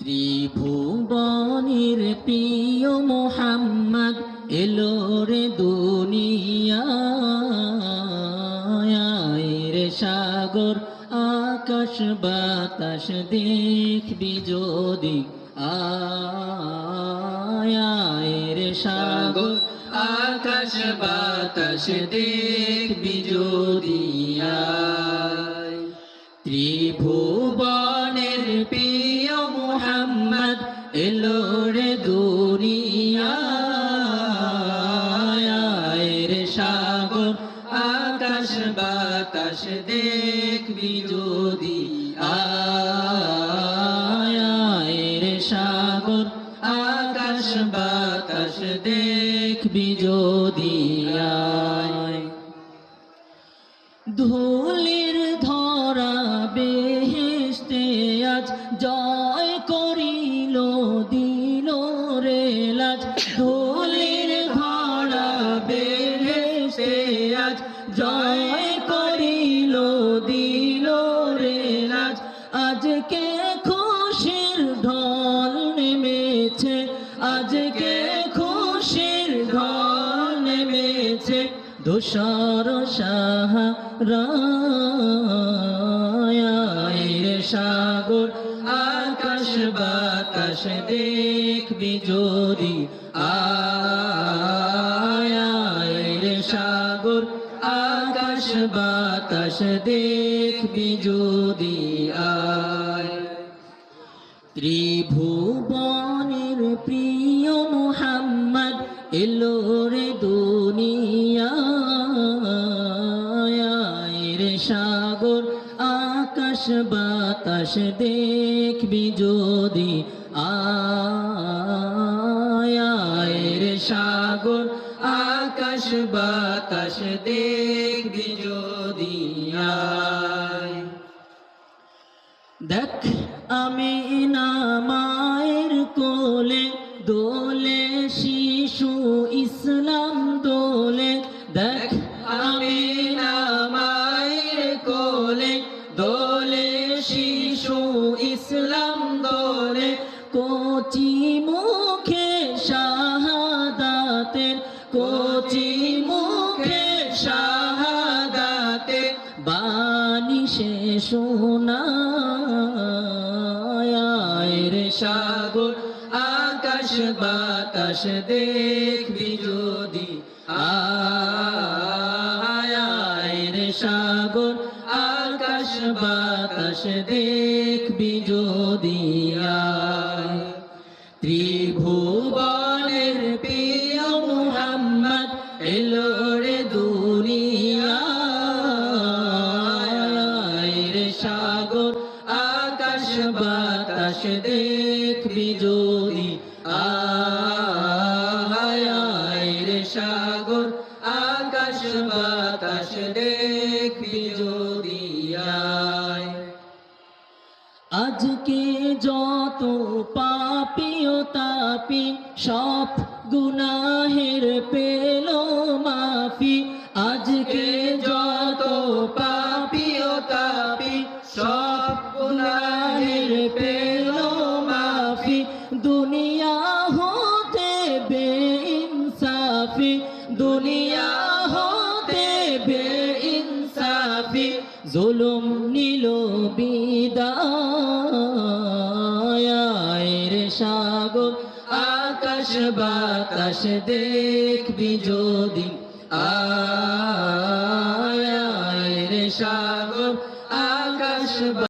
ত্রিভুবনের প্রিয় মোহাম্মদ এলো রে দুনিয়ায় রে সাগর আকাশ বাতাস দেখবি যদি আয় রে সাগর আকাশ বাতাস দেখবি যদি আয় ত্রিভুবনের প্রিয় মোহাম্মদ এলো রে দুনিয়ায় রে সাগর আকাশ বাতাস দেখবি যদি আয় রে সাগর আকাশ বাতাস দেখবি যদি আয় ধুলির ধরা বেহেশতে আজ জয় করিল দিল রে লাজ ধুলির ধরা বেহেশতে আজ জয় করিল দিল রে লাজ আজকে খুশির ঢল নেমেছে আজকে খুশির ঢল নেমেছে ধূসর সাহারায় রে সাগর আকাশ বাতাস দেখবি যদি আয় রে সাগর আকাশ বাতাস দেখবি যদি আয় ত্রিভুবনের প্রিয় মোহাম্মদ এলো রে দুনিয়ায় রে সাগর আকাশ বাতাস দেখবি যদি আয় রে সাগর আকাশ বাতাস দেখবি যদি আয় দেখ আমিনা মায়ের কোলে দোলে শিশু ইসলাম দোলে দেখ আমিনা মায়ের কোলে দোলে শিশু ইসলাম দোলে কচি মুখে শাহাদাতের কচি মুখে শাহাদাতের বাণী সে শোনায় রে সাগর আকাশ বাতাস দেখবি যদি আয় রে সাগর আকাশ বাতাস দেখবি যদি আয় ত্রিভুবনের প্রিয় মুহাম্মদ এলো রে দুনিয়ায় রে সাগর আকাশ বাতাস দেখবি যদি আয় রে সাগর আকাশ বাতাস দেখবি যদি আয় আজকে যত পাপী ও তাপী সব গুনাহের পেল মাফি আজকে যত পাপী ও তাপী সব গুনাহের পেল মাফি দুনিয়া হতে বেইনসাফি দুনিয়া হতে বেইনসাফি জুলুম নিল বিদায় রে সাগর আকাশ বাতাস দেখবি যদি আয় রে সাগর আকাশ